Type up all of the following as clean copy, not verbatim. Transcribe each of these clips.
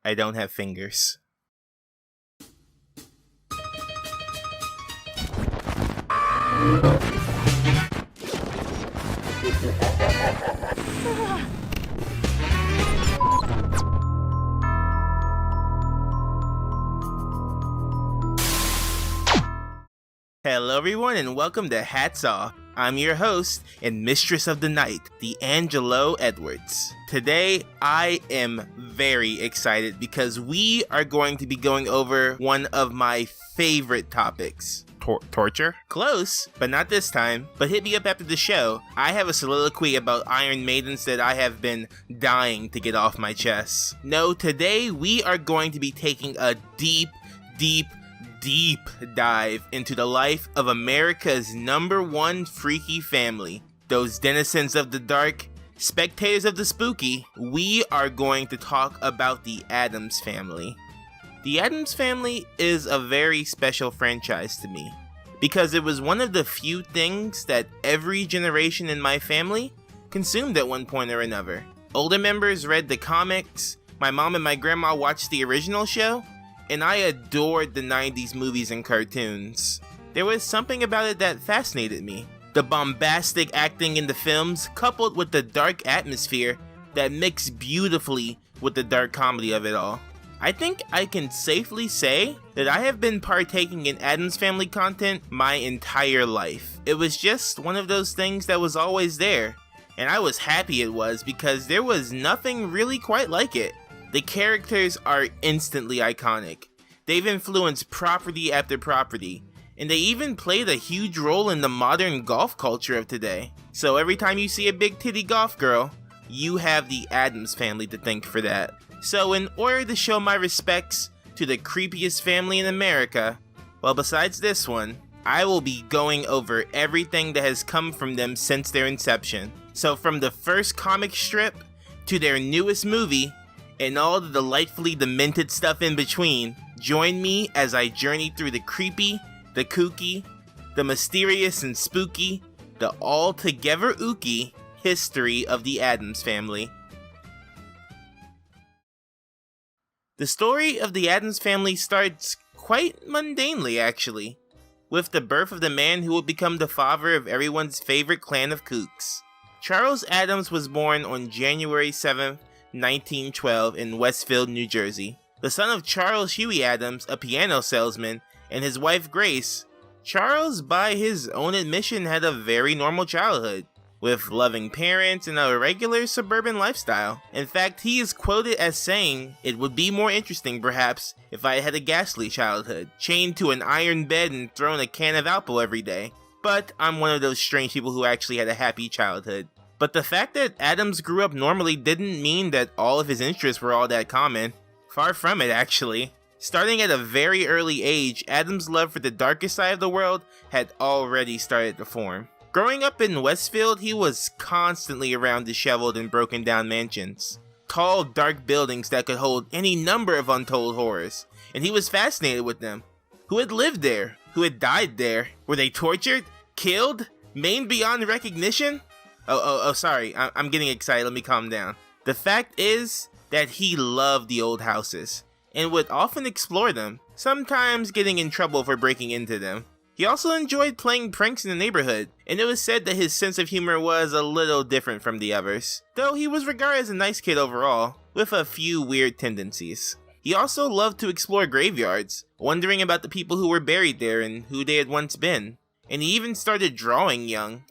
I don't have fingers. Hello everyone and welcome to Hats Off. I'm your host and mistress of the night, the Angelo Edwards. Today I am very excited because we are going to be going over one of my favorite topics. Torture? Close, but not this time. But hit me up after the show. I have a soliloquy about Iron Maidens that I have been dying to get off my chest. No, today we are going to be taking a deep dive into the life of America's #1 freaky family. Those denizens of the dark, spectators of the spooky. We are going to talk about the Addams family. The Addams family is a very special franchise to me because it was one of the few things that every generation in my family consumed at one point or another. Older members read the comics, my mom and my grandma watched the original show, and I adored the 90s movies and cartoons. There was something about it that fascinated me. The bombastic acting in the films, coupled with the dark atmosphere that mixed beautifully with the dark comedy of it all. I think I can safely say that I have been partaking in Addams Family content my entire life. It was just one of those things that was always there, and I was happy it was because there was nothing really quite like it. The characters are instantly iconic. They've influenced property after property, and they even played a huge role in the modern golf culture of today. So every time you see a big titty golf girl, you have the Addams family to thank for that. So in order to show my respects to the creepiest family in America, well, besides this one, I will be going over everything that has come from them since their inception. So from the first comic strip to their newest movie, and all the delightfully demented stuff in between, join me as I journey through the creepy, the kooky, the mysterious and spooky, the altogether ooky history of the Addams family. The story of the Addams family starts quite mundanely, actually, with the birth of the man who would become the father of everyone's favorite clan of kooks. Charles Addams was born on January 7th, 1912 in Westfield, New Jersey. The son of Charles Huey Addams, a piano salesman, and his wife Grace, Charles, by his own admission, had a very normal childhood, with loving parents and a regular suburban lifestyle. In fact, he is quoted as saying, "It would be more interesting, perhaps, if I had a ghastly childhood, chained to an iron bed and thrown a can of Alpo every day. But I'm one of those strange people who actually had a happy childhood." But the fact that Addams grew up normally didn't mean that all of his interests were all that common. Far from it, actually. Starting at a very early age, Addams' love for the darker side of the world had already started to form. Growing up in Westfield, he was constantly around disheveled and broken down mansions. Tall, dark buildings that could hold any number of untold horrors, and he was fascinated with them. Who had lived there? Who had died there? Were they tortured? Killed? Maimed beyond recognition? Sorry, I'm getting excited, let me calm down. The fact is that he loved the old houses, and would often explore them, sometimes getting in trouble for breaking into them. He also enjoyed playing pranks in the neighborhood, and it was said that his sense of humor was a little different from the others, though he was regarded as a nice kid overall, with a few weird tendencies. He also loved to explore graveyards, wondering about the people who were buried there and who they had once been. And he even started drawing young,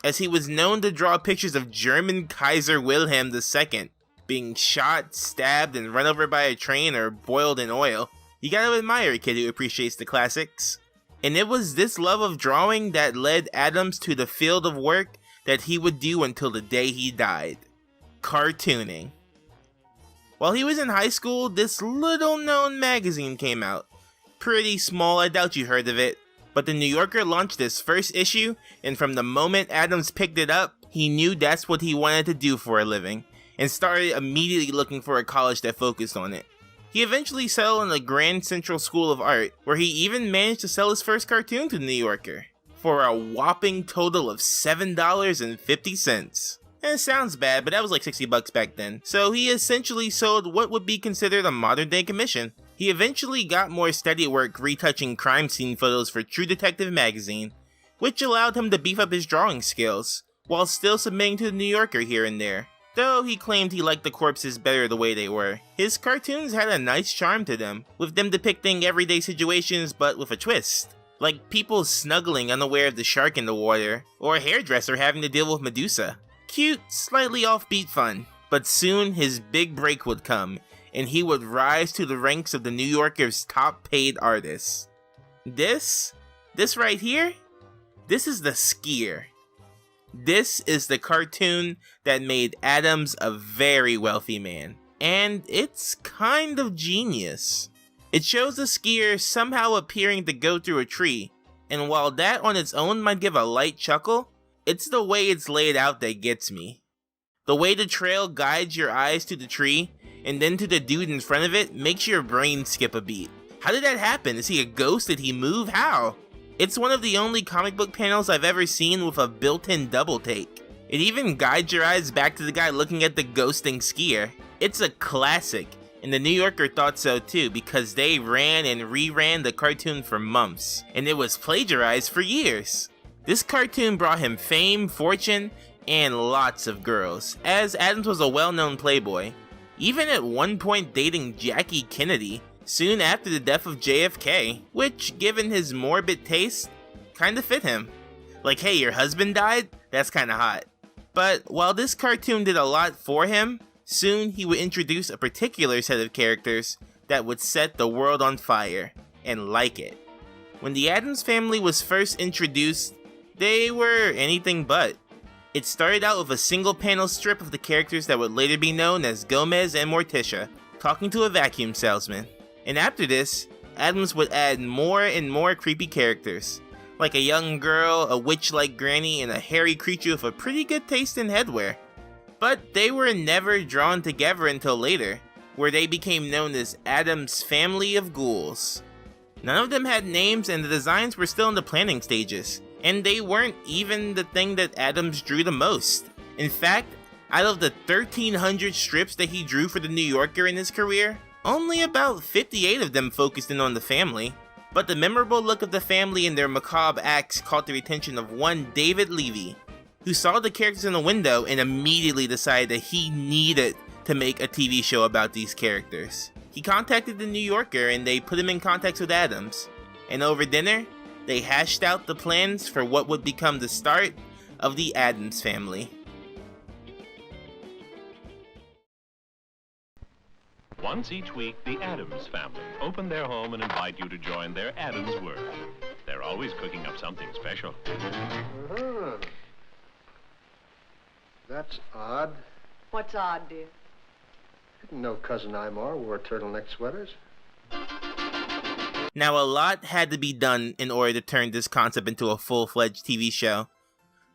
as he was known to draw pictures of German Kaiser Wilhelm II being shot, stabbed, and run over by a train or boiled in oil. You gotta admire a kid who appreciates the classics. And it was this love of drawing that led Addams to the field of work that he would do until the day he died: cartooning. While he was in high school, this little known magazine came out. Pretty small, I doubt you heard of it. But the New Yorker launched its first issue, and from the moment Addams picked it up, he knew that's what he wanted to do for a living, and started immediately looking for a college that focused on it. He eventually settled in the Grand Central School of Art, where he even managed to sell his first cartoon to the New Yorker, for a whopping total of $7.50. And it sounds bad, but that was like $60 back then. So he essentially sold what would be considered a modern day commission. He eventually got more steady work retouching crime scene photos for True Detective magazine, which allowed him to beef up his drawing skills, while still submitting to the New Yorker here and there. Though he claimed he liked the corpses better the way they were. His cartoons had a nice charm to them, with them depicting everyday situations but with a twist. Like people snuggling unaware of the shark in the water, or a hairdresser having to deal with Medusa. Cute, slightly offbeat fun. But soon his big break would come, and he would rise to the ranks of the New Yorker's top paid artists. This right here? This is the skier. This is the cartoon that made Addams a very wealthy man. And it's kind of genius. It shows a skier somehow appearing to go through a tree, and while that on its own might give a light chuckle, it's the way it's laid out that gets me. The way the trail guides your eyes to the tree, and then to the dude in front of it, makes your brain skip a beat. How did that happen? Is he a ghost? Did he move? How? It's one of the only comic book panels I've ever seen with a built-in double take. It even guides your eyes back to the guy looking at the ghosting skier. It's a classic, and the New Yorker thought so too, because they ran and reran the cartoon for months, and it was plagiarized for years. This cartoon brought him fame, fortune, and lots of girls, as Addams was a well-known playboy, even at one point dating Jackie Kennedy, soon after the death of JFK, which, given his morbid taste, kinda fit him. Like, hey, your husband died? That's kinda hot. But while this cartoon did a lot for him, soon he would introduce a particular set of characters that would set the world on fire, and like it. When the Addams family was first introduced, they were anything but. It started out with a single panel strip of the characters that would later be known as Gomez and Morticia, talking to a vacuum salesman. And after this, Addams would add more and more creepy characters, like a young girl, a witch-like granny, and a hairy creature with a pretty good taste in headwear. But they were never drawn together until later, where they became known as Addams' family of ghouls. None of them had names, and the designs were still in the planning stages, and they weren't even the thing that Addams drew the most. In fact, out of the 1,300 strips that he drew for the New Yorker in his career, only about 58 of them focused in on the family. But the memorable look of the family and their macabre acts caught the attention of one David Levy, who saw the characters in the window and immediately decided that he needed to make a TV show about these characters. He contacted the New Yorker and they put him in contact with Addams, and over dinner, they hashed out the plans for what would become the start of the Addams family. Once each week, the Addams family open their home and invite you to join their Addams world. They're always cooking up something special. Uh-huh. That's odd. What's odd, dear? Didn't know Cousin Imar wore turtleneck sweaters. Now, a lot had to be done in order to turn this concept into a full-fledged TV show.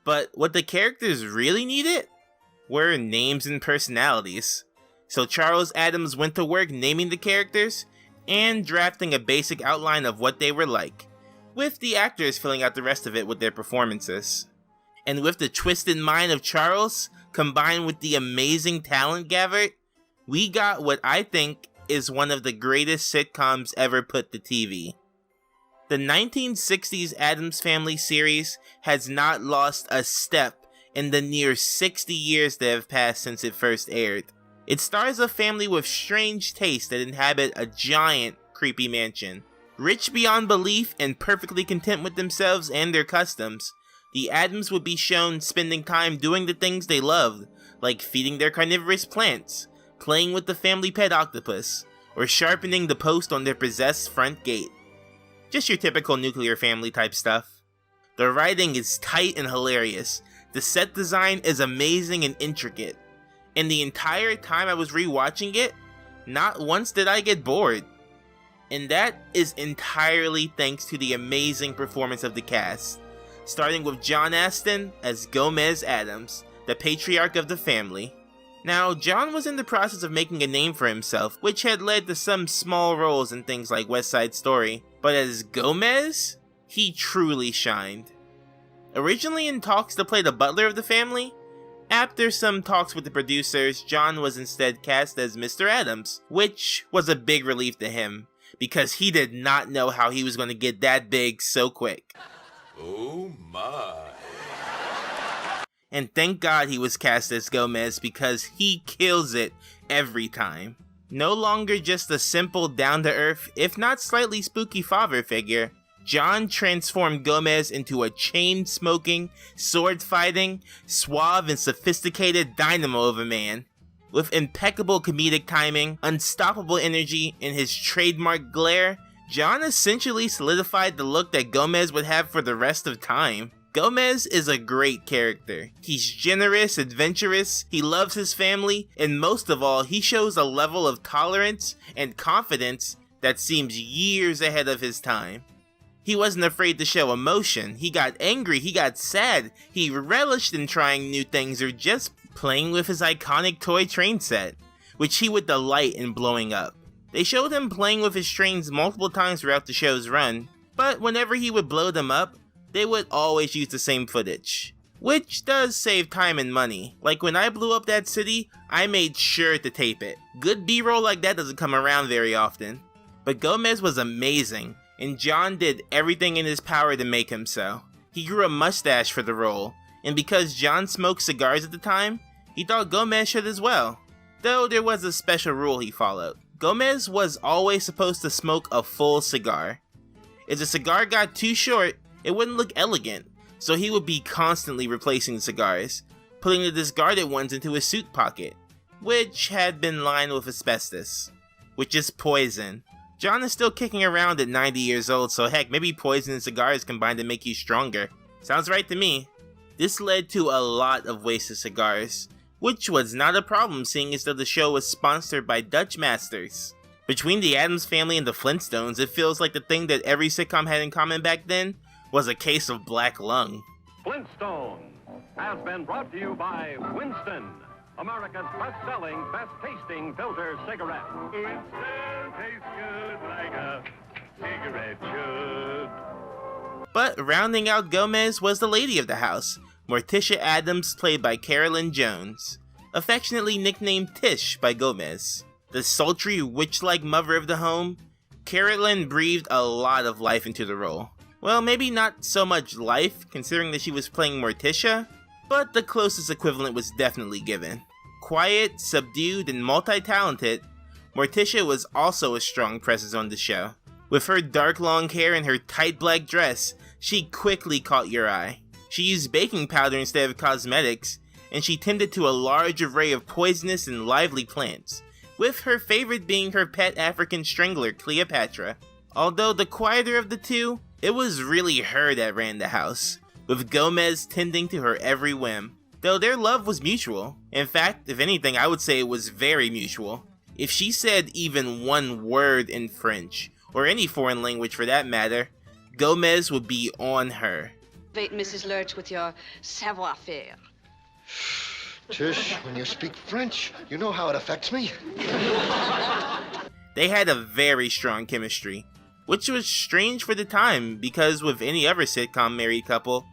But what the characters really needed were names and personalities. So Charles Addams went to work naming the characters and drafting a basic outline of what they were like, with the actors filling out the rest of it with their performances. And with the twisted mind of Charles, combined with the amazing talent gathered, we got what I think is one of the greatest sitcoms ever put to TV. The 1960s Addams Family series has not lost a step in the near 60 years that have passed since it first aired. It stars a family with strange tastes that inhabit a giant, creepy mansion. Rich beyond belief and perfectly content with themselves and their customs, the Addams would be shown spending time doing the things they loved, like feeding their carnivorous plants, playing with the family pet octopus, or sharpening the post on their possessed front gate. Just your typical nuclear family type stuff. The writing is tight and hilarious, the set design is amazing and intricate, and the entire time I was rewatching it, not once did I get bored. And that is entirely thanks to the amazing performance of the cast, starting with John Astin as Gomez Addams, the patriarch of the family. Now, John was in the process of making a name for himself, which had led to some small roles in things like West Side Story, but as Gomez, he truly shined. Originally in talks to play the butler of the family, After some talks with the producers, John was instead cast as Mr. Addams, which was a big relief to him, because he did not know how he was going to get that big so quick. Oh my. And thank God he was cast as Gomez, because he kills it every time. No longer just a simple down-to-earth, if not slightly spooky father figure, John transformed Gomez into a chain-smoking, sword-fighting, suave and sophisticated dynamo of a man. With impeccable comedic timing, unstoppable energy, and his trademark glare, John essentially solidified the look that Gomez would have for the rest of time. Gomez is a great character. He's generous, adventurous, he loves his family, and most of all, he shows a level of tolerance and confidence that seems years ahead of his time. He wasn't afraid to show emotion, he got angry, he got sad, he relished in trying new things or just playing with his iconic toy train set, which he would delight in blowing up. They showed him playing with his trains multiple times throughout the show's run, but whenever he would blow them up, they would always use the same footage, which does save time and money. Like when I blew up that city, I made sure to tape it. Good B-roll like that doesn't come around very often. But Gomez was amazing, and John did everything in his power to make him so. He grew a mustache for the role, and because John smoked cigars at the time, he thought Gomez should as well. Though there was a special rule he followed. Gomez was always supposed to smoke a full cigar. If the cigar got too short, it wouldn't look elegant, so he would be constantly replacing the cigars, putting the discarded ones into his suit pocket, which had been lined with asbestos, which is poison. John is still kicking around at 90 years old, so heck, maybe poison and cigars combined to make you stronger. Sounds right to me. This led to a lot of wasted cigars, which was not a problem seeing as though the show was sponsored by Dutch Masters. Between the Addams Family and the Flintstones, it feels like the thing that every sitcom had in common back then was a case of black lung. Flintstone has been brought to you by Winston, America's best-selling, best-tasting filter cigarette. Winston tastes good like a cigarette should. But rounding out Gomez was the lady of the house, Morticia Addams, played by Carolyn Jones, affectionately nicknamed Tish by Gomez. The sultry, witch-like mother of the home, Carolyn breathed a lot of life into the role. Well, maybe not so much life, considering that she was playing Morticia, but the closest equivalent was definitely given. Quiet, subdued, and multi-talented, Morticia was also a strong presence on the show. With her dark long hair and her tight black dress, she quickly caught your eye. She used baking powder instead of cosmetics, and she tended to a large array of poisonous and lively plants, with her favorite being her pet African strangler, Cleopatra. Although the quieter of the two, it was really her that ran the house, with Gomez tending to her every whim. Though their love was mutual. In fact, if anything, I would say it was very mutual. If she said even one word in French, or any foreign language for that matter, Gomez would be on her. Wait, Mrs. Lurch, with your savoir-faire. Tish, when you speak French, you know how it affects me. They had a very strong chemistry, which was strange for the time, because with any other sitcom married couple,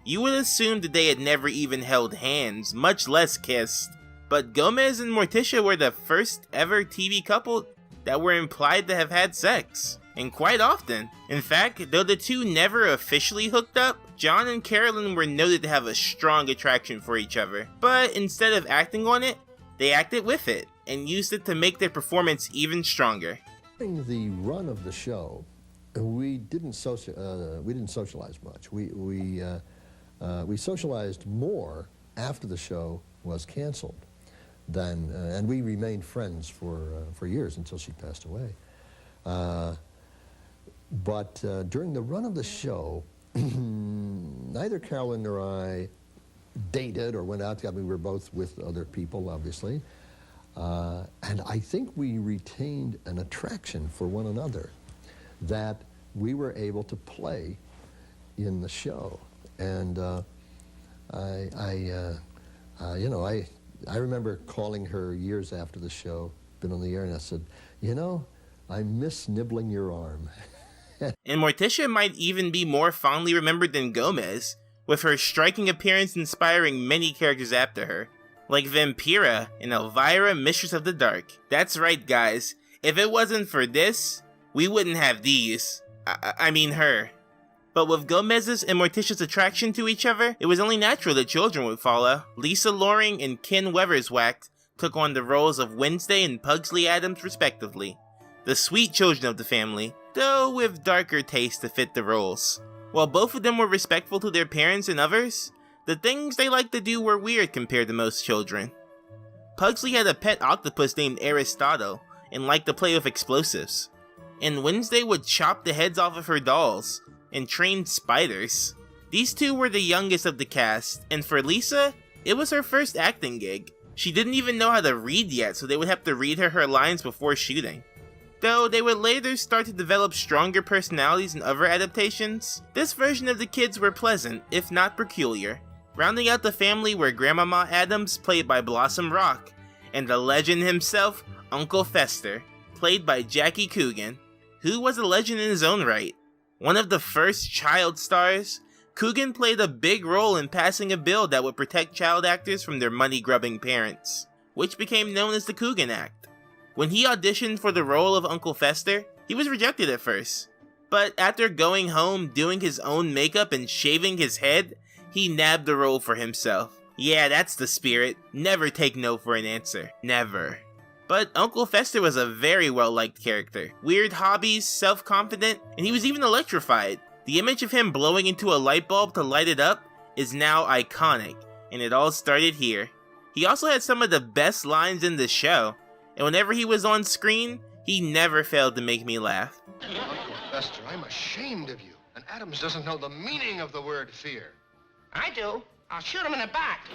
you would assume that they had never even held hands, much less kissed. But Gomez and Morticia were the first ever TV couple that were implied to have had sex, and quite often. In fact, though the two never officially hooked up, John and Carolyn were noted to have a strong attraction for each other. But instead of acting on it, they acted with it, and used it to make their performance even stronger. During the run of the show, we didn't socialize much. We socialized more after the show was canceled than, and we remained friends for years until she passed away. But during the run of the show, neither Carolyn nor I dated or went out. I mean, we were both with other people, obviously. And I think we retained an attraction for one another that we were able to play in the show. And I remember calling her years after the show, been on the air, and I said, you know, I miss nibbling your arm. And Morticia might even be more fondly remembered than Gomez, with her striking appearance inspiring many characters after her, like Vampira and Elvira, Mistress of the Dark. That's right, guys. If it wasn't for this, we wouldn't have these. I mean her. But with Gomez's and Morticia's attraction to each other, it was only natural that children would follow. Lisa Loring and Ken Weatherswack took on the roles of Wednesday and Pugsley Addams respectively, the sweet children of the family, though with darker taste to fit the roles. While both of them were respectful to their parents and others, the things they liked to do were weird compared to most children. Pugsley had a pet octopus named Aristotle and liked to play with explosives, and Wednesday would chop the heads off of her dolls and train spiders. These two were the youngest of the cast, and for Lisa, it was her first acting gig. She didn't even know how to read yet, so they would have to read her lines before shooting. Though they would later start to develop stronger personalities in other adaptations, this version of the kids were pleasant, if not peculiar. Rounding out the family were Grandmama Addams, played by Blossom Rock, and the legend himself, Uncle Fester, played by Jackie Coogan, who was a legend in his own right. One of the first child stars, Coogan played a big role in passing a bill that would protect child actors from their money-grubbing parents, which became known as the Coogan Act. When he auditioned for the role of Uncle Fester, he was rejected at first, but after going home, doing his own makeup, and shaving his head, he nabbed the role for himself. Yeah, that's the spirit. Never take no for an answer. Never. But Uncle Fester was a very well-liked character. Weird hobbies, self-confident, and he was even electrified. The image of him blowing into a light bulb to light it up is now iconic, and it all started here. He also had some of the best lines in the show, and whenever he was on screen, he never failed to make me laugh. Uncle Fester, I'm ashamed of you. And Addams doesn't know the meaning of the word fear. I do. I'll shoot him in the back.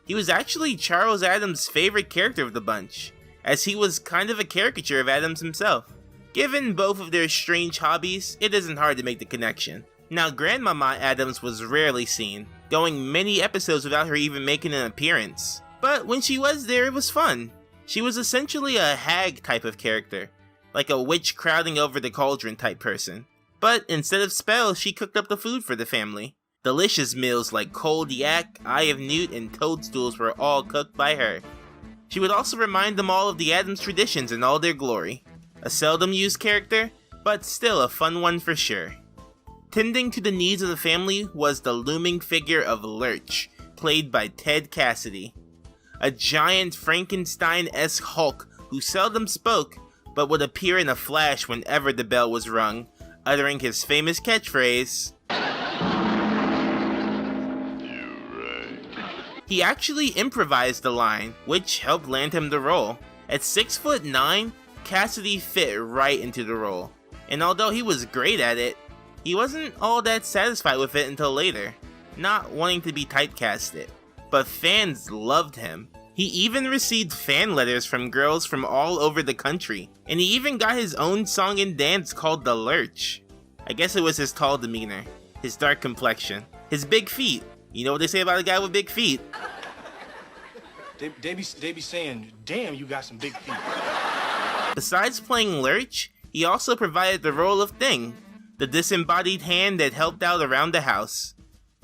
He was actually Charles Addams' favorite character of the bunch, as he was kind of a caricature of Addams himself. Given both of their strange hobbies, it isn't hard to make the connection. Now, Grandmama Addams was rarely seen, going many episodes without her even making an appearance. But when she was there, it was fun. She was essentially a hag type of character, like a witch crowding over the cauldron type person. But instead of spells, she cooked up the food for the family. Delicious meals like cold yak, eye of newt, and toadstools were all cooked by her. She would also remind them all of the Addams traditions in all their glory. A seldom used character, but still a fun one for sure. Tending to the needs of the family was the looming figure of Lurch, played by Ted Cassidy. A giant Frankenstein-esque Hulk who seldom spoke, but would appear in a flash whenever the bell was rung, uttering his famous catchphrase, He actually improvised the line, which helped land him the role. At 6'9", Cassidy fit right into the role, and although he was great at it, he wasn't all that satisfied with it until later, not wanting to be typecasted. But fans loved him. He even received fan letters from girls from all over the country, and he even got his own song and dance called The Lurch. I guess it was his tall demeanor, his dark complexion, his big feet. You know what they say about a guy with big feet? They be saying, damn, you got some big feet. Besides playing Lurch, he also provided the role of Thing, the disembodied hand that helped out around the house.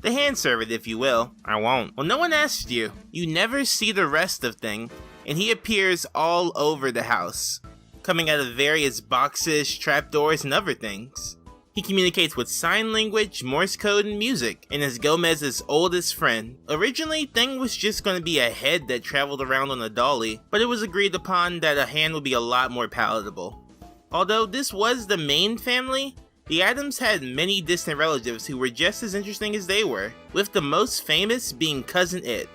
The hand servant, if you will. I won't. Well, no one asked you. You never see the rest of Thing, and he appears all over the house, coming out of various boxes, trapdoors, and other things. He communicates with sign language, Morse code, and music, and is Gomez's oldest friend. Originally, Thing was just going to be a head that traveled around on a dolly, but it was agreed upon that a hand would be a lot more palatable. Although this was the main family, the Addams had many distant relatives who were just as interesting as they were, with the most famous being Cousin It.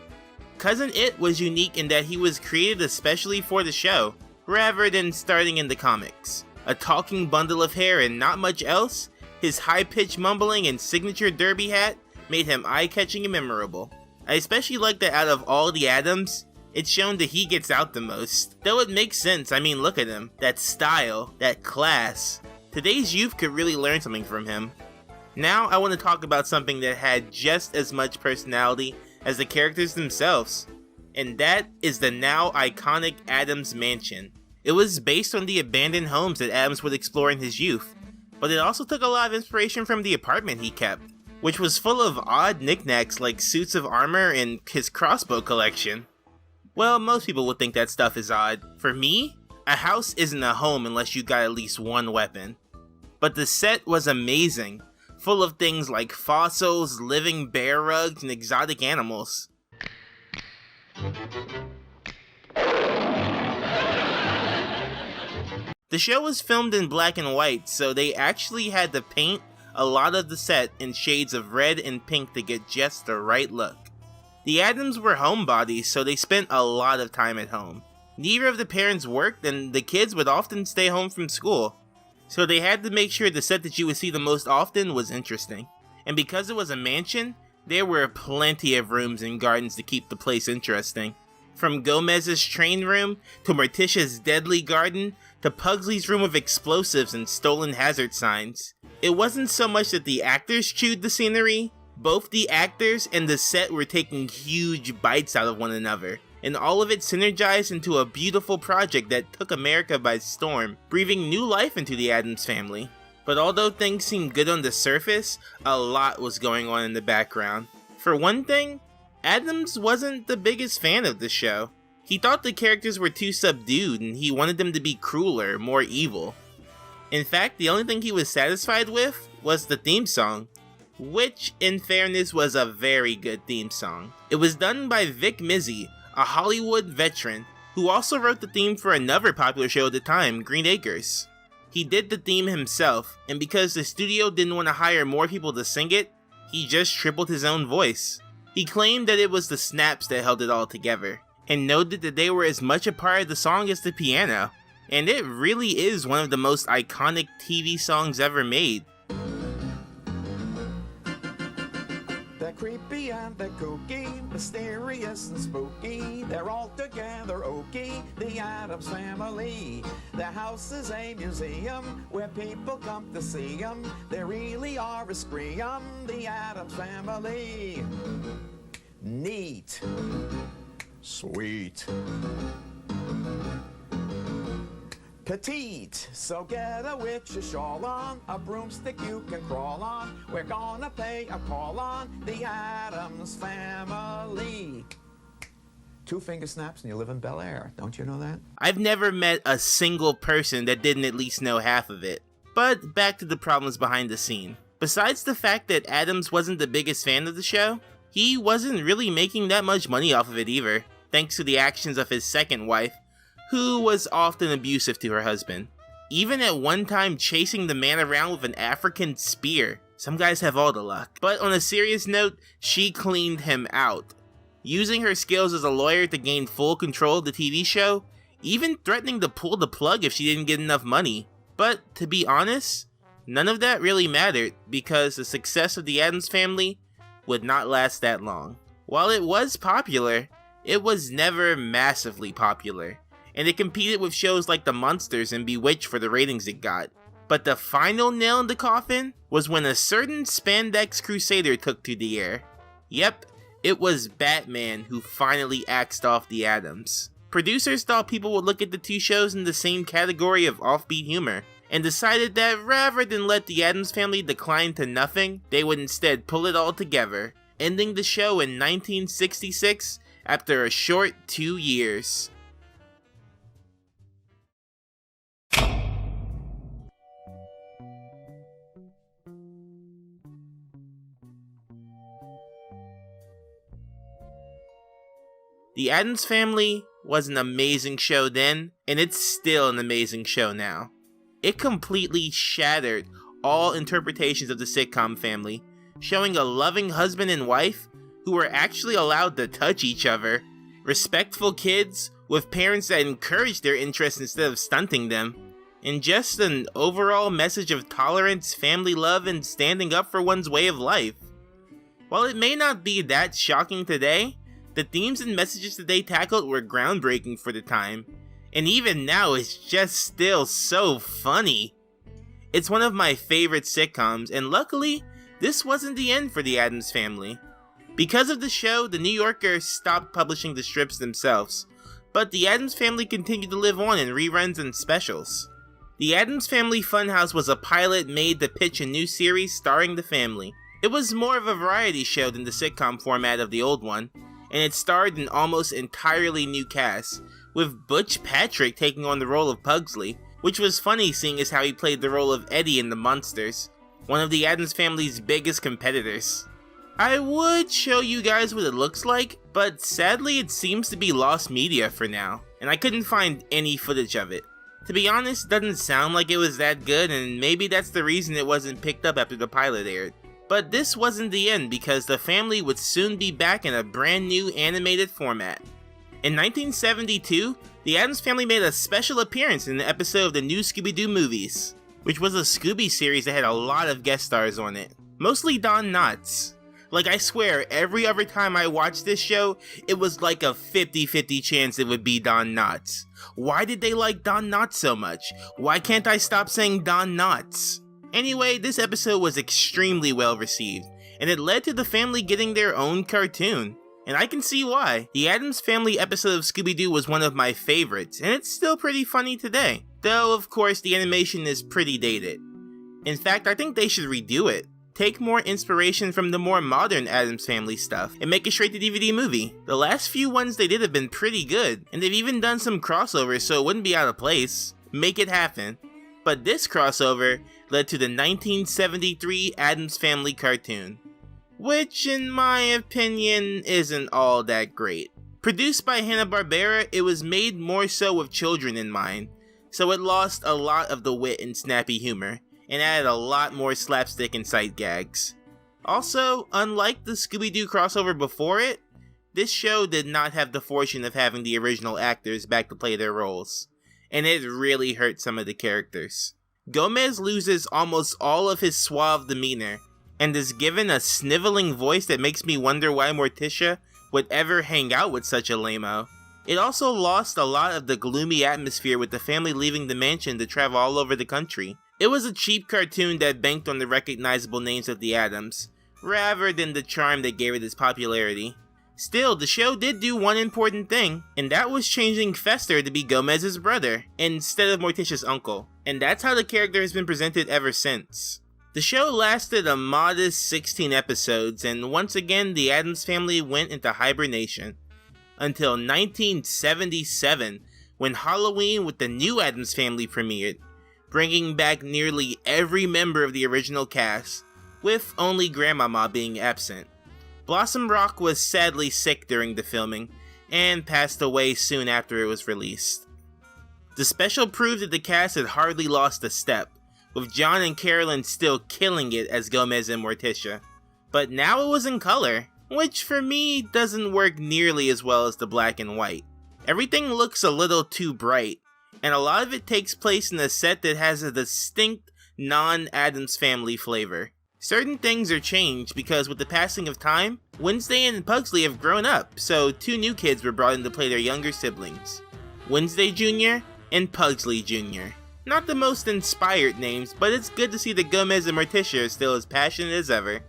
Cousin It was unique in that he was created especially for the show, rather than starting in the comics. A talking bundle of hair and not much else, his high-pitched mumbling and signature derby hat made him eye-catching and memorable. I especially like that out of all the Addams, it's shown that he gets out the most. Though it makes sense, I mean look at him. That style, that class. Today's youth could really learn something from him. Now I want to talk about something that had just as much personality as the characters themselves. And that is the now iconic Addams Mansion. It was based on the abandoned homes that Addams would explore in his youth, but it also took a lot of inspiration from the apartment he kept. which was full of odd knickknacks like suits of armor and his crossbow collection. Well, most people would think that stuff is odd. For me, a house isn't a home unless you got at least one weapon. But the set was amazing, full of things like fossils, living bear rugs, and exotic animals. The show was filmed in black and white, so they actually had to paint a lot of the set in shades of red and pink to get just the right look. The Addams were homebodies, so they spent a lot of time at home. Neither of the parents worked, and the kids would often stay home from school. So they had to make sure the set that you would see the most often was interesting. And because it was a mansion, there were plenty of rooms and gardens to keep the place interesting. From Gomez's train room, to Morticia's deadly garden, to Pugsley's room of explosives and stolen hazard signs. It wasn't so much that the actors chewed the scenery, both the actors and the set were taking huge bites out of one another, and all of it synergized into a beautiful project that took America by storm, breathing new life into the Addams family. But although things seemed good on the surface, a lot was going on in the background. For one thing, Addams wasn't the biggest fan of the show. He thought the characters were too subdued and he wanted them to be crueler, more evil. In fact, the only thing he was satisfied with was the theme song, which, in fairness, was a very good theme song. It was done by Vic Mizzy, a Hollywood veteran, who also wrote the theme for another popular show at the time, Green Acres. He did the theme himself, and because the studio didn't want to hire more people to sing it, he just tripled his own voice. He claimed that it was the snaps that held it all together, and noted that they were as much a part of the song as the piano. And it really is one of the most iconic TV songs ever made. They're creepy and they're kooky, mysterious and spooky. They're all together oaky, the Addams family. Their house is a museum where people come to see them. They really are a scream, the Addams family. Neat. Sweet. Petite, so get a witch's shawl on, a broomstick you can crawl on. We're gonna pay a call on the Addams family. 2 finger snaps and you live in Bel Air. Don't you know that? I've never met a single person that didn't at least know half of it. But back to the problems behind the scene. Besides the fact that Addams wasn't the biggest fan of the show, he wasn't really making that much money off of it either, thanks to the actions of his second wife, who was often abusive to her husband. Even at one time chasing the man around with an African spear. Some guys have all the luck. But on a serious note, she cleaned him out, using her skills as a lawyer to gain full control of the TV show, even threatening to pull the plug if she didn't get enough money. But to be honest, none of that really mattered, because the success of the Addams family would not last that long. While it was popular, it was never massively popular, and it competed with shows like The Munsters and Bewitched for the ratings it got. But the final nail in the coffin was when a certain spandex crusader took to the air. Yep, it was Batman who finally axed off the Addams. Producers thought people would look at the two shows in the same category of offbeat humor, and decided that rather than let the Addams family decline to nothing, they would instead pull it all together, ending the show in 1966 after a short 2 years. The Addams Family was an amazing show then, and it's still an amazing show now. It completely shattered all interpretations of the sitcom family, showing a loving husband and wife who were actually allowed to touch each other, respectful kids with parents that encouraged their interests instead of stunting them, and just an overall message of tolerance, family love, and standing up for one's way of life. While it may not be that shocking today, the themes and messages that they tackled were groundbreaking for the time, and even now it's just still so funny. It's one of my favorite sitcoms, and luckily, this wasn't the end for the Addams Family. Because of the show, the New Yorker stopped publishing the strips themselves, but the Addams Family continued to live on in reruns and specials. The Addams Family Funhouse was a pilot made to pitch a new series starring the family. It was more of a variety show than the sitcom format of the old one, and it starred an almost entirely new cast, with Butch Patrick taking on the role of Pugsley, which was funny seeing as how he played the role of Eddie in The Munsters, one of the Addams family's biggest competitors. I would show you guys what it looks like, but sadly it seems to be lost media for now, and I couldn't find any footage of it. To be honest, it doesn't sound like it was that good, and maybe that's the reason it wasn't picked up after the pilot aired. But this wasn't the end, because the family would soon be back in a brand new animated format. In 1972, the Addams Family made a special appearance in an episode of the new Scooby-Doo movies, which was a Scooby series that had a lot of guest stars on it, mostly Don Knotts. Like, I swear, every other time I watched this show, it was like a 50-50 chance it would be Don Knotts. Why did they like Don Knotts so much? Why can't I stop saying Don Knotts? Anyway, this episode was extremely well received, and it led to the family getting their own cartoon. And I can see why. The Addams Family episode of Scooby-Doo was one of my favorites, and it's still pretty funny today. Though, of course, the animation is pretty dated. In fact, I think they should redo it. Take more inspiration from the more modern Addams Family stuff, and make a straight-to-DVD movie. The last few ones they did have been pretty good, and they've even done some crossovers so it wouldn't be out of place. Make it happen. But this crossover led to the 1973 Addams Family cartoon, which in my opinion isn't all that great. Produced by Hanna-Barbera, it was made more so with children in mind, so it lost a lot of the wit and snappy humor, and added a lot more slapstick and sight gags. Also, unlike the Scooby-Doo crossover before it, this show did not have the fortune of having the original actors back to play their roles, and it really hurt some of the characters. Gomez loses almost all of his suave demeanor, and is given a sniveling voice that makes me wonder why Morticia would ever hang out with such a lame-o. It also lost a lot of the gloomy atmosphere with the family leaving the mansion to travel all over the country. It was a cheap cartoon that banked on the recognizable names of the Addams, rather than the charm that gave it its popularity. Still, the show did do one important thing, and that was changing Fester to be Gomez's brother, instead of Morticia's uncle, and that's how the character has been presented ever since. The show lasted a modest 16 episodes, and once again the Addams Family went into hibernation. Until 1977, when Halloween with the new Addams Family premiered, bringing back nearly every member of the original cast, with only Grandmama being absent. Blossom Rock was sadly sick during the filming, and passed away soon after it was released. The special proved that the cast had hardly lost a step, with John and Carolyn still killing it as Gomez and Morticia. But now it was in color, which for me doesn't work nearly as well as the black and white. Everything looks a little too bright, and a lot of it takes place in a set that has a distinct non-Addams Family flavor. Certain things are changed because with the passing of time, Wednesday and Pugsley have grown up, so two new kids were brought in to play their younger siblings, Wednesday Jr. and Pugsley Jr. Not the most inspired names, but it's good to see that Gomez and Morticia are still as passionate as ever.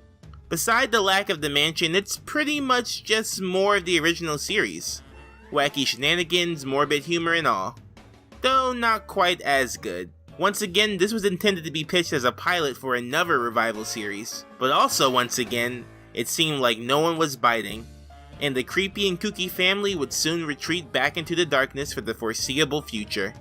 Beside the lack of the mansion, it's pretty much just more of the original series. Wacky shenanigans, morbid humor and all. Though not quite as good. Once again, this was intended to be pitched as a pilot for another revival series, but also once again, it seemed like no one was biting, and the Creepy and Kooky family would soon retreat back into the darkness for the foreseeable future.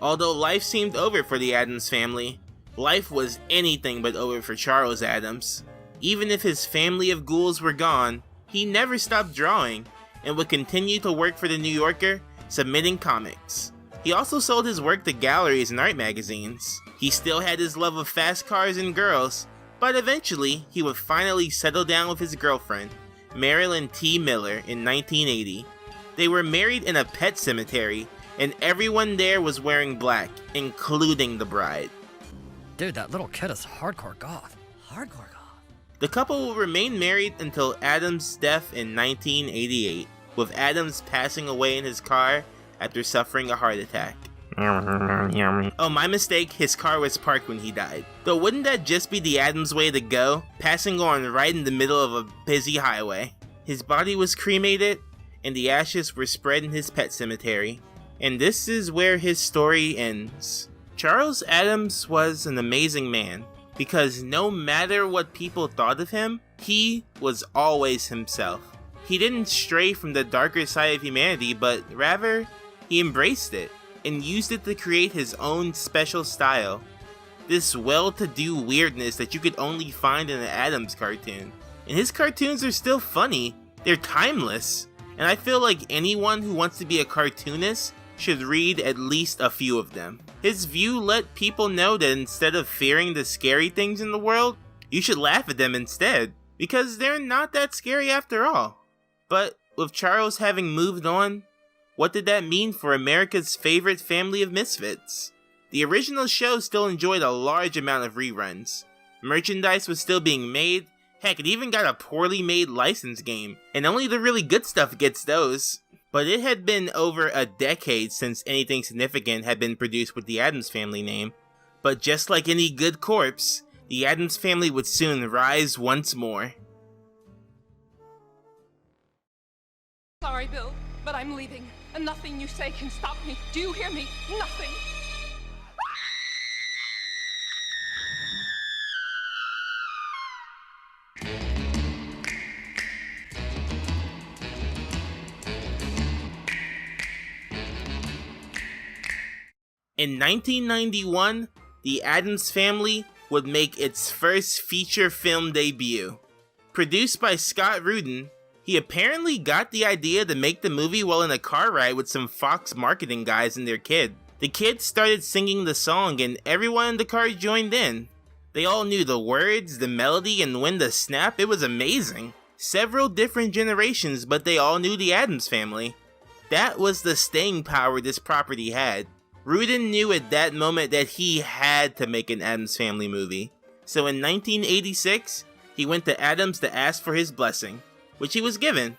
Although life seemed over for the Addams family, life was anything but over for Charles Addams. Even if his family of ghouls were gone, he never stopped drawing, and would continue to work for the New Yorker, submitting comics. He also sold his work to galleries and art magazines. He still had his love of fast cars and girls, but eventually he would finally settle down with his girlfriend, Marilyn T. Miller, in 1980. They were married in a pet cemetery, and everyone there was wearing black, including the bride. Dude, that little kid is hardcore goth. Hardcore goth. The couple will remain married until Addams' death in 1988, with Addams passing away in his car after suffering a heart attack. Oh, my mistake, his car was parked when he died. Though wouldn't that just be the Addams way to go? Passing on right in the middle of a busy highway. His body was cremated, and the ashes were spread in his pet cemetery. And this is where his story ends. Charles Addams was an amazing man. because no matter what people thought of him, he was always himself. He didn't stray from the darker side of humanity, but rather, he embraced it and used it to create his own special style. This well-to-do weirdness that you could only find in an Addams cartoon. And his cartoons are still funny, they're timeless, and I feel like anyone who wants to be a cartoonist should read at least a few of them. His view let people know that instead of fearing the scary things in the world, you should laugh at them instead, because they're not that scary after all. But with Charles having moved on, what did that mean for America's favorite family of misfits? The original show still enjoyed a large amount of reruns. Merchandise was still being made, heck, it even got a poorly made license game, and only the really good stuff gets those. But it had been over a decade since anything significant had been produced with the Addams Family name. But just like any good corpse, the Addams Family would soon rise once more. Sorry, Bill, but I'm leaving, and nothing you say can stop me. Do you hear me? Nothing. In 1991, the Addams Family would make its first feature film debut. Produced by Scott Rudin, he apparently got the idea to make the movie while in a car ride with some Fox marketing guys and their kid. The kids started singing the song and everyone in the car joined in. They all knew the words, the melody, and when to snap. It was amazing. Several different generations, but they all knew the Addams Family. That was the staying power this property had. Rudin knew at that moment that he had to make an Addams Family movie. So in 1986, he went to Addams to ask for his blessing, which he was given.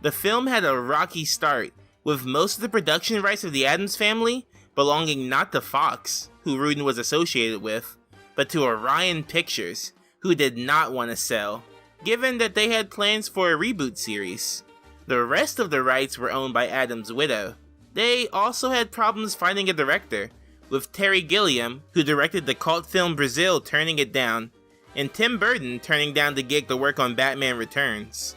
The film had a rocky start, with most of the production rights of the Addams Family belonging not to Fox, who Rudin was associated with, but to Orion Pictures, who did not want to sell, given that they had plans for a reboot series. The rest of the rights were owned by Addams' widow. They also had problems finding a director, with Terry Gilliam, who directed the cult film Brazil, turning it down, and Tim Burton turning down the gig to work on Batman Returns.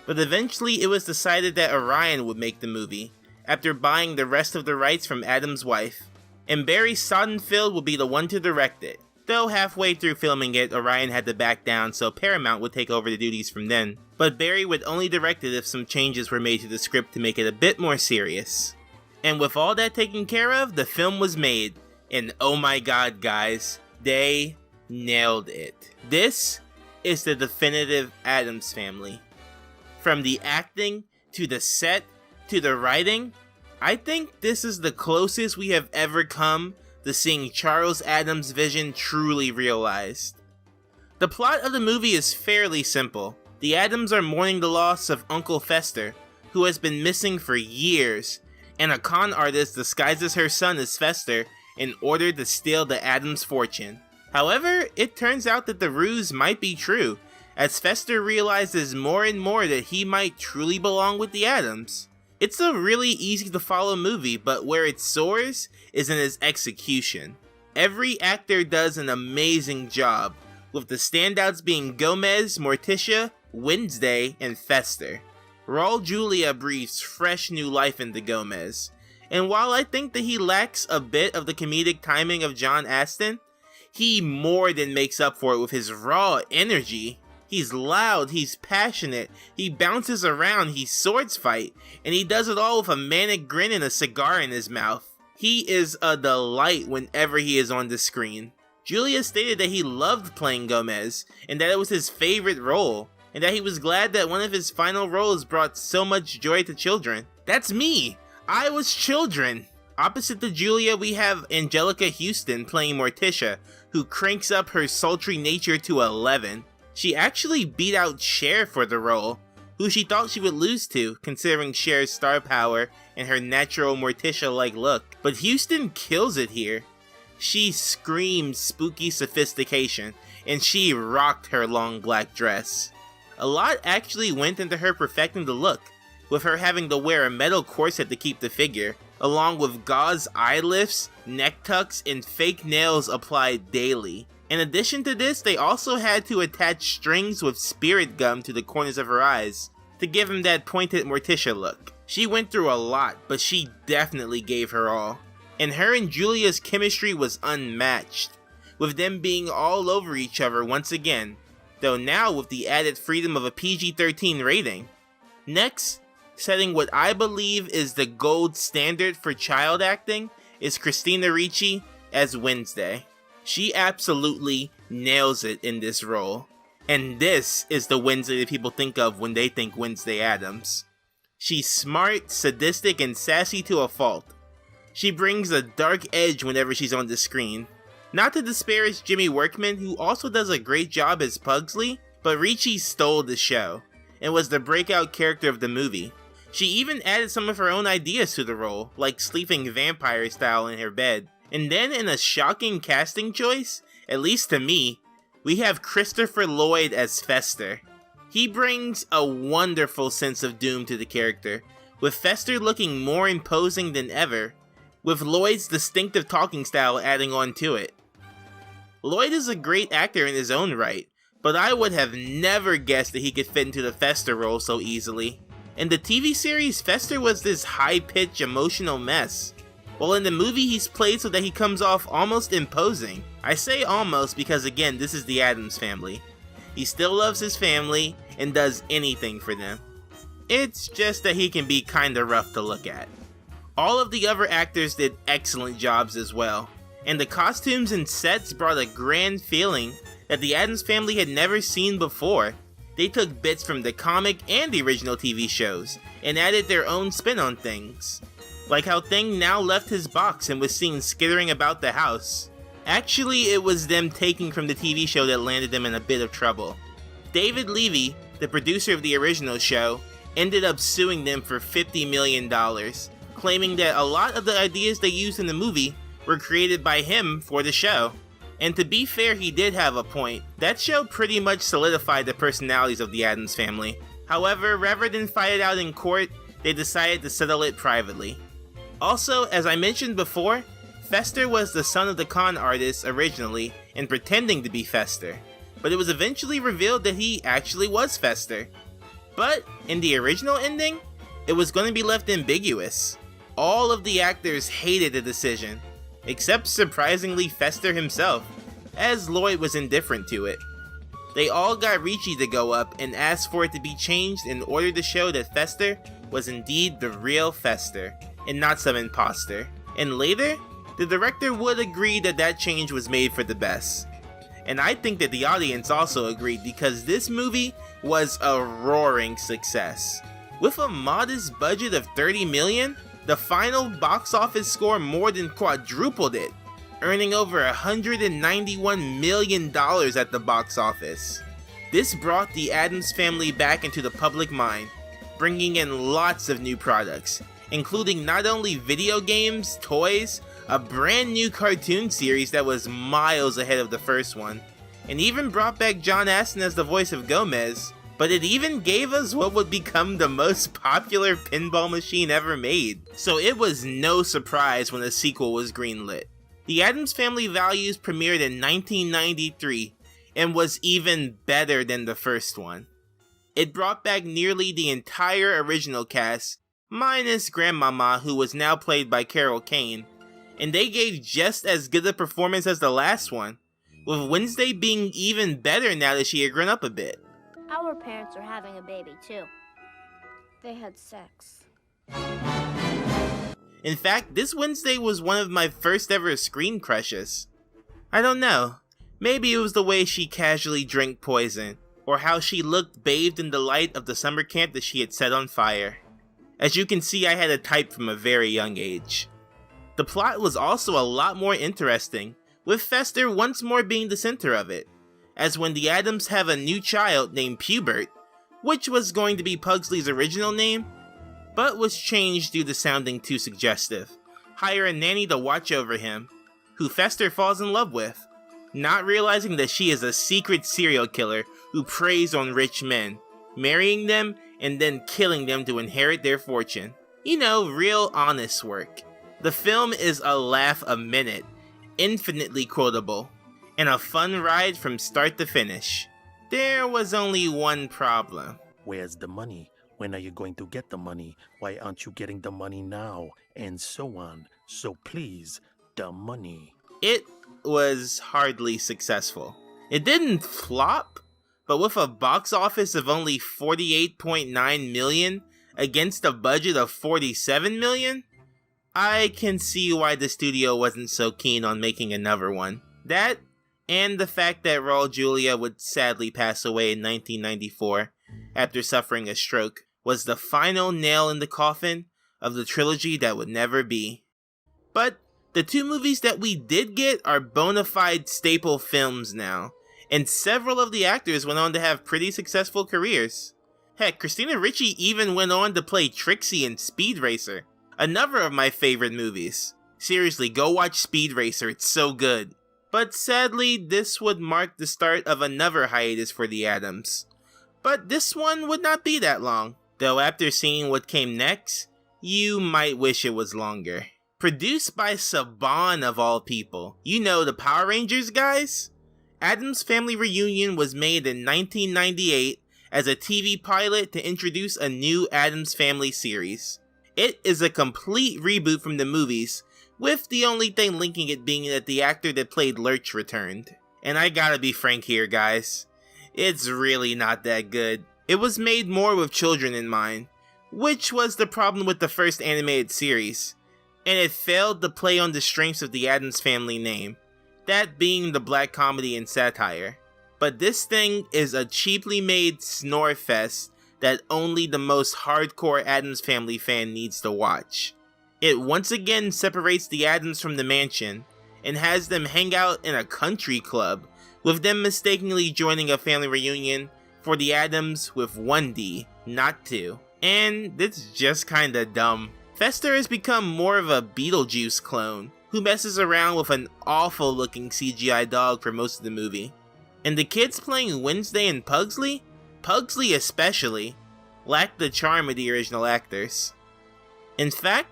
But eventually it was decided that Orion would make the movie, after buying the rest of the rights from Adams' wife, and Barry Sonnenfeld would be the one to direct it, though halfway through filming it, Orion had to back down so Paramount would take over the duties from then. But Barry would only direct it if some changes were made to the script to make it a bit more serious. And with all that taken care of, the film was made, and oh my god guys, they nailed it. This is the definitive Addams Family. From the acting, to the set, to the writing, I think this is the closest we have ever come to seeing Charles Addams' vision truly realized. The plot of the movie is fairly simple. The Addams are mourning the loss of Uncle Fester, who has been missing for years, and a con artist disguises her son as Fester in order to steal the Addams' fortune. However, it turns out that the ruse might be true, as Fester realizes more and more that he might truly belong with the Addams. It's a really easy to follow movie, but where it soars is in its execution. Every actor does an amazing job, with the standouts being Gomez, Morticia, Wednesday, and Fester. Raul Julia breathes fresh new life into Gomez, and while I think that he lacks a bit of the comedic timing of John Astin, he more than makes up for it with his raw energy. He's loud, he's passionate, he bounces around, he swords fight, and he does it all with a manic grin and a cigar in his mouth. He is a delight whenever he is on the screen. Julia stated that he loved playing Gomez, and that it was his favorite role, and that he was glad that one of his final roles brought so much joy to children. That's me! I was children! Opposite to Julia, we have Angelica Houston playing Morticia, who cranks up her sultry nature to 11. She actually beat out Cher for the role, who she thought she would lose to, considering Cher's star power and her natural Morticia-like look. But Houston kills it here. She screams spooky sophistication, and she rocked her long black dress. A lot actually went into her perfecting the look, with her having to wear a metal corset to keep the figure, along with gauze eye lifts, neck tucks, and fake nails applied daily. In addition to this, they also had to attach strings with spirit gum to the corners of her eyes to give him that pointed Morticia look. She went through a lot, but she definitely gave her all. And her and Julia's chemistry was unmatched, with them being all over each other once again, though now with the added freedom of a PG-13 rating. Next, setting what I believe is the gold standard for child acting, is Christina Ricci as Wednesday. She absolutely nails it in this role. And this is the Wednesday that people think of when they think Wednesday Addams. She's smart, sadistic, and sassy to a fault. She brings a dark edge whenever she's on the screen. Not to disparage Jimmy Workman, who also does a great job as Pugsley, but Ricci stole the show, and was the breakout character of the movie. She even added some of her own ideas to the role, like sleeping vampire style in her bed. And then in a shocking casting choice, at least to me, we have Christopher Lloyd as Fester. He brings a wonderful sense of doom to the character, with Fester looking more imposing than ever, with Lloyd's distinctive talking style adding on to it. Lloyd is a great actor in his own right, but I would have never guessed that he could fit into the Fester role so easily. In the TV series, Fester was this high-pitched emotional mess, while in the movie he's played so that he comes off almost imposing. I say almost because again, this is the Addams family. He still loves his family and does anything for them. It's just that he can be kinda rough to look at. All of the other actors did excellent jobs as well, and the costumes and sets brought a grand feeling that the Addams family had never seen before. They took bits from the comic and the original TV shows, and added their own spin on things. Like how Thing now left his box and was seen skittering about the house. Actually, it was them taking from the TV show that landed them in a bit of trouble. David Levy, the producer of the original show, ended up suing them for $50 million, claiming that a lot of the ideas they used in the movie were created by him for the show. And to be fair, he did have a point. That show pretty much solidified the personalities of the Addams family. However, rather than fight it out in court, they decided to settle it privately. Also, as I mentioned before, Fester was the son of the con artist originally and pretending to be Fester, but it was eventually revealed that he actually was Fester. But in the original ending, it was going to be left ambiguous. All of the actors hated the decision, except surprisingly Fester himself, as Lloyd was indifferent to it. They all got Ricci to go up and ask for it to be changed in order to show that Fester was indeed the real Fester, and not some imposter. And later, the director would agree that that change was made for the best. And I think that the audience also agreed, because this movie was a roaring success. With a modest budget of $30 million, the final box office score more than quadrupled it, earning over $191 million at the box office. This brought the Addams family back into the public mind, bringing in lots of new products, including not only video games, toys, a brand new cartoon series that was miles ahead of the first one, and even brought back John Astin as the voice of Gomez, but it even gave us what would become the most popular pinball machine ever made. So it was no surprise when a sequel was greenlit. The Addams Family Values premiered in 1993 and was even better than the first one. It brought back nearly the entire original cast, minus Grandmama, who was now played by Carol Kane, and they gave just as good a performance as the last one, with Wednesday being even better now that she had grown up a bit. Our parents are having a baby too. They had sex. In fact, this Wednesday was one of my first ever screen crushes. I don't know, maybe it was the way she casually drank poison, or how she looked bathed in the light of the summer camp that she had set on fire. As you can see, I had a type from a very young age. The plot was also a lot more interesting, with Fester once more being the center of it, as when the Addams have a new child named Pubert, which was going to be Pugsley's original name, but was changed due to sounding too suggestive, hire a nanny to watch over him, who Fester falls in love with, not realizing that she is a secret serial killer who preys on rich men, marrying them and then killing them to inherit their fortune. You know, real honest work. The film is a laugh a minute, infinitely quotable, and a fun ride from start to finish. There was only one problem. Where's the money? When are you going to get the money? Why aren't you getting the money now? And so on. So please, the money. It was hardly successful. It didn't flop, but with a box office of only $48.9 million against a budget of $47 million, I can see why the studio wasn't so keen on making another one. That, and the fact that Raul Julia would sadly pass away in 1994 after suffering a stroke, was the final nail in the coffin of the trilogy that would never be. But the two movies that we did get are bona fide staple films now, and several of the actors went on to have pretty successful careers. Heck, Christina Ricci even went on to play Trixie in Speed Racer, another of my favorite movies. Seriously, go watch Speed Racer, it's so good. But sadly, this would mark the start of another hiatus for the Addams. But this one would not be that long, though after seeing what came next, you might wish it was longer. Produced by Saban of all people, you know, the Power Rangers guys? Addams Family Reunion was made in 1998 as a TV pilot to introduce a new Addams Family series. It is a complete reboot from the movies, with the only thing linking it being that the actor that played Lurch returned. And I gotta be frank here, guys. It's really not that good. It was made more with children in mind, which was the problem with the first animated series, and it failed to play on the strengths of the Addams Family name, that being the black comedy and satire. But this thing is a cheaply made snore fest that only the most hardcore Addams Family fan needs to watch. It once again separates the Addams from the mansion, and has them hang out in a country club, with them mistakenly joining a family reunion for the Addams with 1D, not 2. And it's just kinda dumb. Fester has become more of a Beetlejuice clone, who messes around with an awful looking CGI dog for most of the movie. And the kids playing Wednesday and Pugsley especially, lack the charm of the original actors. In fact,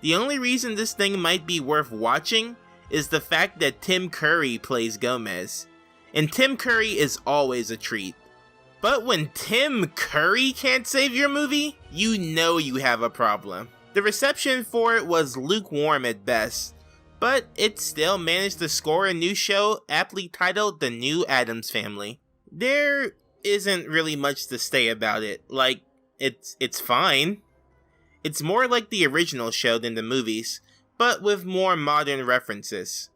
the only reason this thing might be worth watching is the fact that Tim Curry plays Gomez. And Tim Curry is always a treat. But when Tim Curry can't save your movie, you know you have a problem. The reception for it was lukewarm at best, but it still managed to score a new show aptly titled The New Addams Family. There isn't really much to say about it. Like, it's fine. It's more like the original show than the movies, but with more modern references.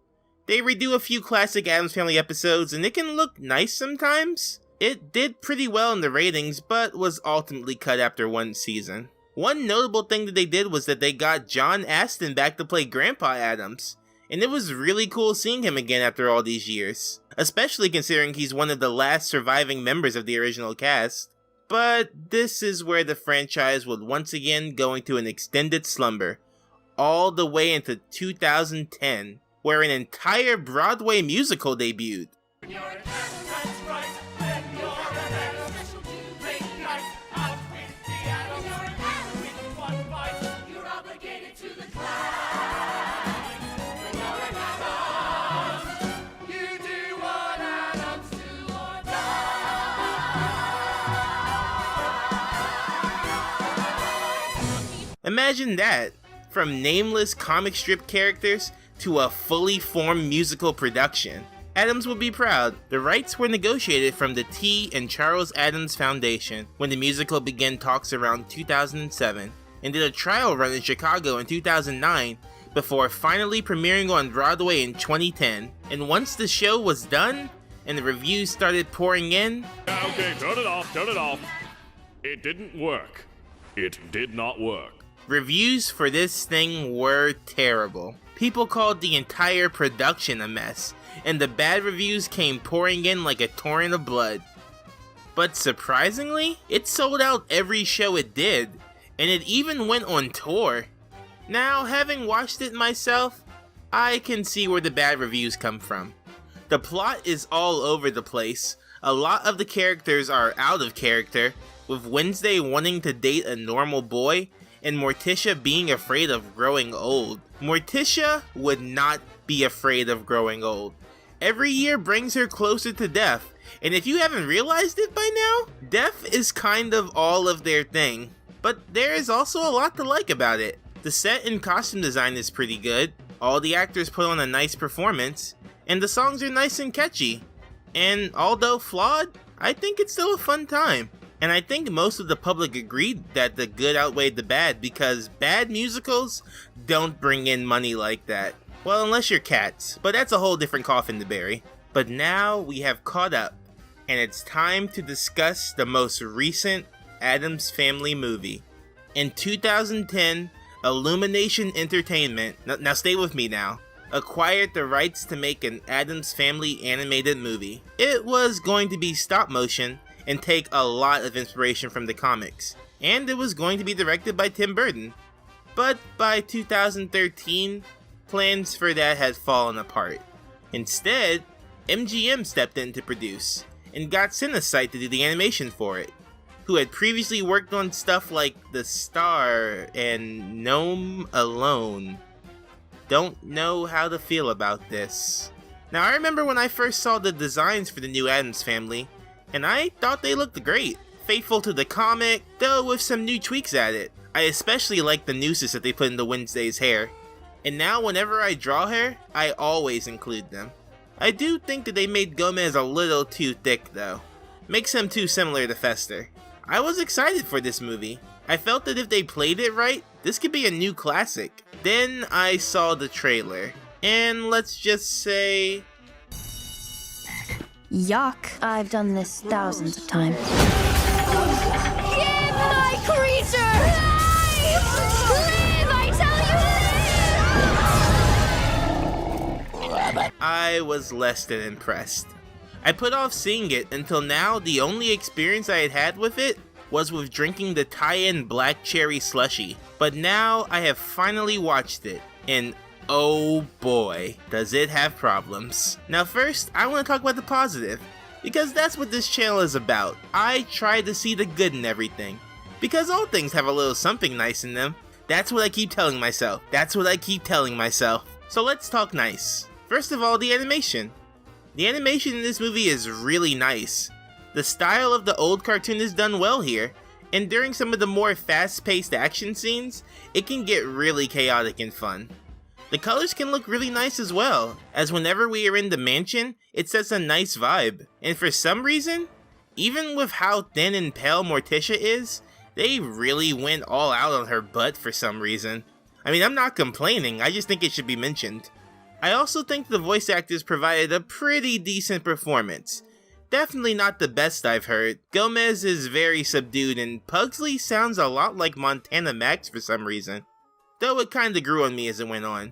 They redo a few classic Addams Family episodes and it can look nice sometimes. It did pretty well in the ratings, but was ultimately cut after one season. One notable thing that they did was that they got John Astin back to play Grandpa Addams, and it was really cool seeing him again after all these years, especially considering he's one of the last surviving members of the original cast. But this is where the franchise would once again go into an extended slumber, all the way into 2010, where an entire Broadway musical debuted. Imagine that, from nameless comic strip characters to a fully formed musical production. Addams would be proud. The rights were negotiated from the T. and Charles Addams Foundation when the musical began talks around 2007, and did a trial run in Chicago in 2009 before finally premiering on Broadway in 2010. And once the show was done and the reviews started pouring in... Okay, turn it off. It didn't work. It did not work. Reviews for this thing were terrible. People called the entire production a mess, and the bad reviews came pouring in like a torrent of blood. But surprisingly, it sold out every show it did, and it even went on tour. Now, having watched it myself, I can see where the bad reviews come from. The plot is all over the place, a lot of the characters are out of character, with Wednesday wanting to date a normal boy, and Morticia being afraid of growing old. Morticia would not be afraid of growing old. every year brings her closer to death, and if you haven't realized it by now, death is kind of all of their thing. But there is also a lot to like about it. The set and costume design is pretty good, all the actors put on a nice performance, and the songs are nice and catchy. And although flawed, I think it's still a fun time. And I think most of the public agreed that the good outweighed the bad, because bad musicals don't bring in money like that. Well, unless you're Cats, but that's a whole different coffin to bury. But now we have caught up, and it's time to discuss the most recent Addams Family movie. In 2010, Illumination Entertainment, now stay with me now, acquired the rights to make an Addams Family animated movie. It was going to be stop motion and take a lot of inspiration from the comics, and it was going to be directed by Tim Burton. But by 2013, plans for that had fallen apart. Instead, MGM stepped in to produce, and got Cinesight to do the animation for it, who had previously worked on stuff like The Star and Gnome Alone. Don't know how to feel about this. Now, I remember when I first saw the designs for the new Addams Family, and I thought they looked great, faithful to the comic, though with some new tweaks at it. I especially like the nooses that they put into Wednesday's hair, and now whenever I draw her, I always include them. I do think that they made Gomez a little too thick though. Makes him too similar to Fester. I was excited for this movie. I felt that if they played it right, this could be a new classic. Then I saw the trailer, and let's just say... Yuck. I've done this thousands of times. Give my creature life! Live, I tell you, live! I was less than impressed. I put off seeing it until now. The only experience I had had with it was with drinking the tie-in black cherry slushy. But now I have finally watched it, and oh boy, does it have problems. Now first, I want to talk about the positive, because that's what this channel is about. I try to see the good in everything, because all things have a little something nice in them. That's what I keep telling myself. So let's talk nice. First of all, the animation. The animation in this movie is really nice. The style of the old cartoon is done well here, and during some of the more fast-paced action scenes, it can get really chaotic and fun. The colors can look really nice as well, as whenever we are in the mansion, it sets a nice vibe. And for some reason, even with how thin and pale Morticia is, they really went all out on her butt for some reason. I mean, I'm not complaining, I just think it should be mentioned. I also think the voice actors provided a pretty decent performance. Definitely not the best I've heard. Gomez is very subdued, and Pugsley sounds a lot like Montana Max for some reason, though it kinda grew on me as it went on.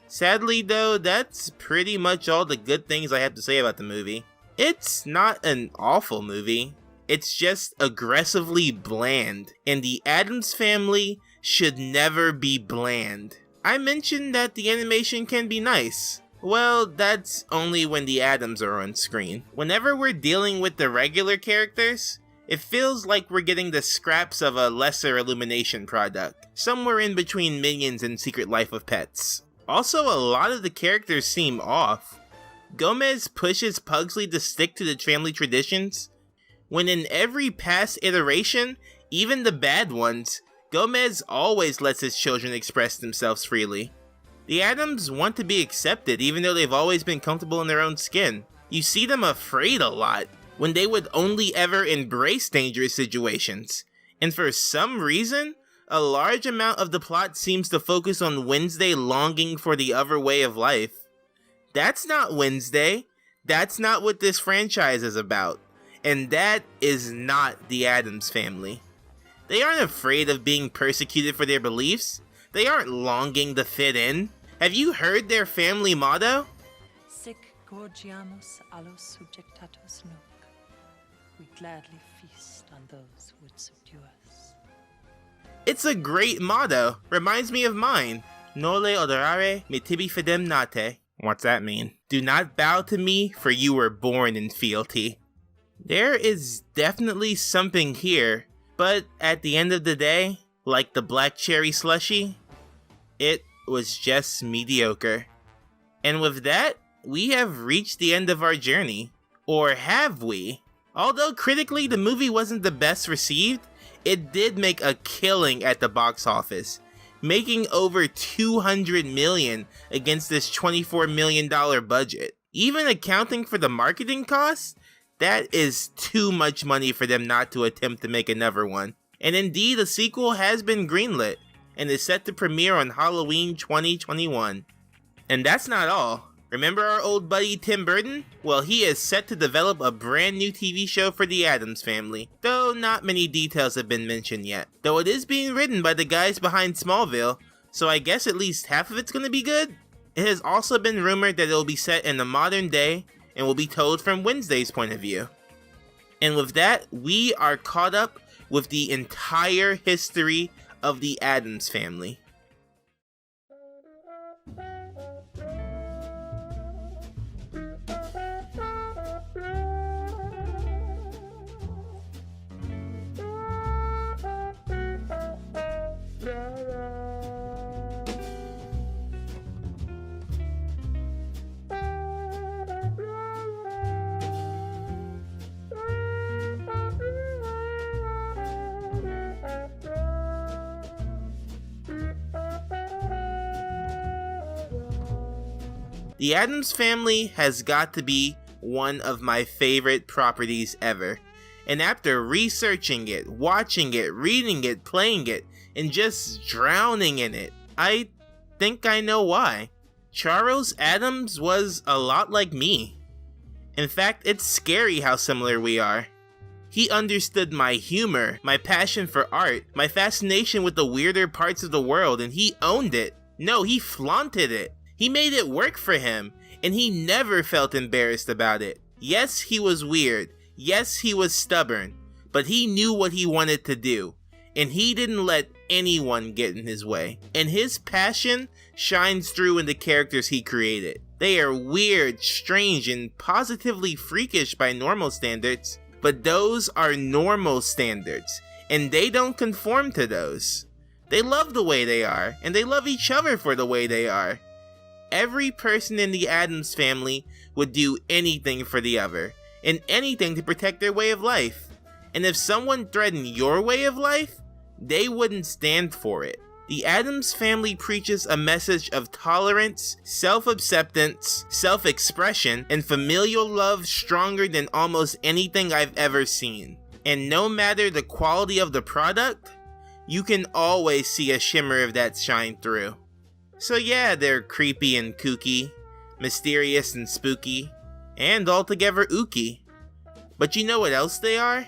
Sadly though, that's pretty much all the good things I have to say about the movie. It's not an awful movie, it's just aggressively bland, and the Addams Family should never be bland. I mentioned that the animation can be nice. Well, that's only when the Addams are on screen. Whenever we're dealing with the regular characters, it feels like we're getting the scraps of a lesser Illumination product, somewhere in between Minions and Secret Life of Pets. Also, a lot of the characters seem off. Gomez pushes Pugsley to stick to the family traditions, when in every past iteration, even the bad ones, Gomez always lets his children express themselves freely. The Addams want to be accepted even though they've always been comfortable in their own skin. You see them afraid a lot, when they would only ever embrace dangerous situations. And for some reason, a large amount of the plot seems to focus on Wednesday longing for the other way of life. That's not Wednesday. That's not what this franchise is about. And that is not the Addams Family. They aren't afraid of being persecuted for their beliefs. They aren't longing to fit in. Have you heard their family motto? Sic gorgiamus allos subjectatus nunc. We gladly feast on those who would subdue us. It's a great motto. Reminds me of mine. Nole odorare me tibi fidem nate. What's that mean? Do not bow to me, for you were born in fealty. There is definitely something here, but at the end of the day, like the black cherry slushy, it was just mediocre. And with that, we have reached the end of our journey. Or have we? Although critically the movie wasn't the best received, it did make a killing at the box office, making over $200 million against this $24 million budget. Even accounting for the marketing costs, that is too much money for them not to attempt to make another one. And indeed, a sequel has been greenlit and is set to premiere on Halloween 2021. And that's not all. Remember our old buddy Tim Burton? Well, he is set to develop a brand new TV show for the Addams family, though not many details have been mentioned yet. Though it is being written by the guys behind Smallville, so I guess at least half of it's gonna be good? It has also been rumored that it will be set in the modern day and will be told from Wednesday's point of view. And with that, we are caught up with the entire history of the Addams family. The Addams family has got to be one of my favorite properties ever. And after researching it, watching it, reading it, playing it, and just drowning in it, I think I know why. Charles Addams was a lot like me. In fact, it's scary how similar we are. He understood my humor, my passion for art, my fascination with the weirder parts of the world, and he owned it. No, he flaunted it. He made it work for him, and he never felt embarrassed about it. Yes, he was weird. Yes, he was stubborn. But he knew what he wanted to do, and he didn't let anyone get in his way. And his passion shines through in the characters he created. They are weird, strange, and positively freakish by normal standards, but those are normal standards, and they don't conform to those. They love the way they are, and they love each other for the way they are. Every person in the Addams family would do anything for the other, and anything to protect their way of life. And if someone threatened your way of life, they wouldn't stand for it. The Addams family preaches a message of tolerance, self-acceptance, self-expression, and familial love stronger than almost anything I've ever seen. And no matter the quality of the product, you can always see a shimmer of that shine through. So yeah, they're creepy and kooky, mysterious and spooky, and altogether ooky. But you know what else they are?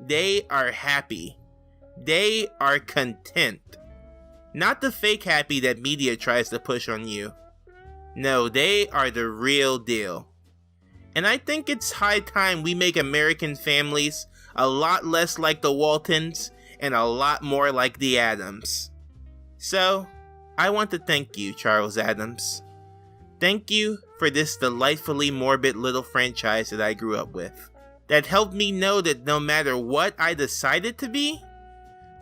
They are happy. They are content. Not the fake happy that media tries to push on you. No, they are the real deal. And I think it's high time we make American families a lot less like the Waltons and a lot more like the Addams. So, I want to thank you, Charles Addams. Thank you for this delightfully morbid little franchise that I grew up with. That helped me know that no matter what I decided to be,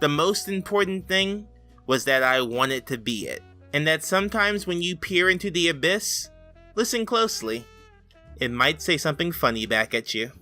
the most important thing was that I wanted to be it. And that sometimes when you peer into the abyss, listen closely. It might say something funny back at you.